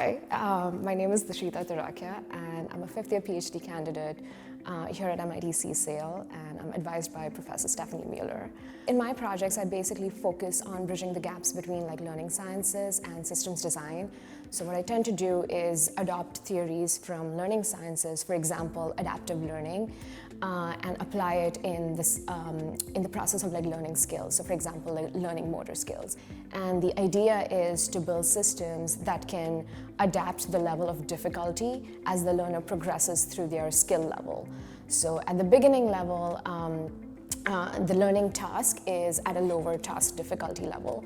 Hi, my name is Dishita Turakhia, and I'm a fifth-year PhD candidate here at MIT CSAIL, and I'm advised by Professor Stephanie Mueller. In my projects, I basically focus on bridging the gaps between learning sciences and systems design. So what I tend to do is adopt theories from learning sciences, for example, adaptive learning, and apply it in the process of learning skills. So for example, learning motor skills. And the idea is to build systems that can adapt the level of difficulty as the learner progresses through their skill level. So at the beginning level, the learning task is at a lower task difficulty level.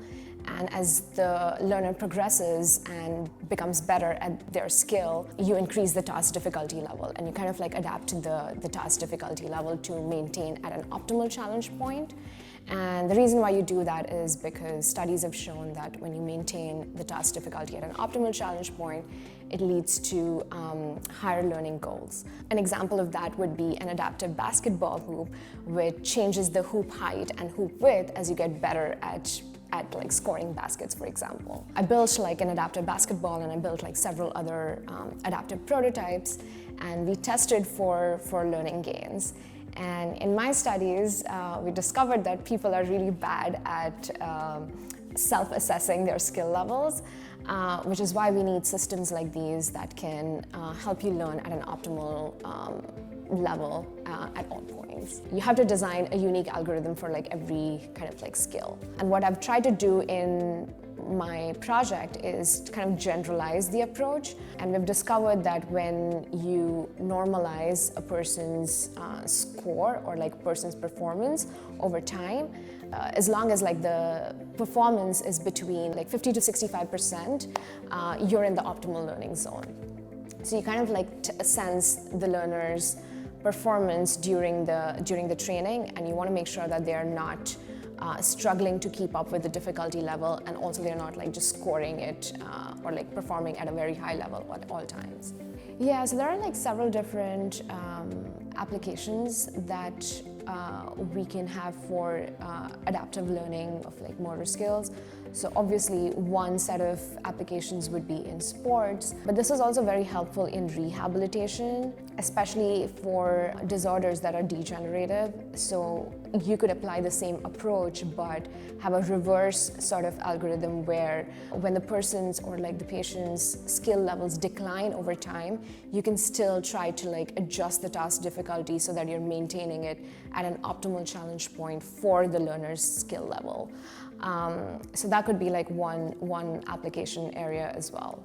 And as the learner progresses and becomes better at their skill, you increase the task difficulty level, and you kind of adapt the task difficulty level to maintain at an optimal challenge point. And the reason why you do that is because studies have shown that when you maintain the task difficulty at an optimal challenge point, it leads to higher learning goals. An example of that would be an adaptive basketball hoop, which changes the hoop height and hoop width as you get better at scoring baskets, for example. I built an adaptive basketball, and I built several other adaptive prototypes, and we tested for learning gains. And in my studies, we discovered that people are really bad at self-assessing their skill levels, which is why we need systems like these that can help you learn at an optimal level at all points. You have to design a unique algorithm for every kind of skill. And what I've tried to do in my project is to kind of generalize the approach, and we've discovered that when you normalize a person's score or person's performance over time, as long as the performance is between 50 to 65%, you're in the optimal learning zone. So you kind of sense the learner's performance during the training, and you want to make sure that they are not struggling to keep up with the difficulty level, and also they're not just scoring it or performing at a very high level at all times. Yeah, so there are several different applications that we can have for adaptive learning of motor skills. So obviously one set of applications would be in sports, but this is also very helpful in rehabilitation, especially for disorders that are degenerative. So you could apply the same approach but have a reverse sort of algorithm where when the person's or the patient's skill levels decline over time, you can still try to adjust the task difficulty so that you're maintaining it at an optimal challenge point for the learner's skill level. So that could be one application area as well.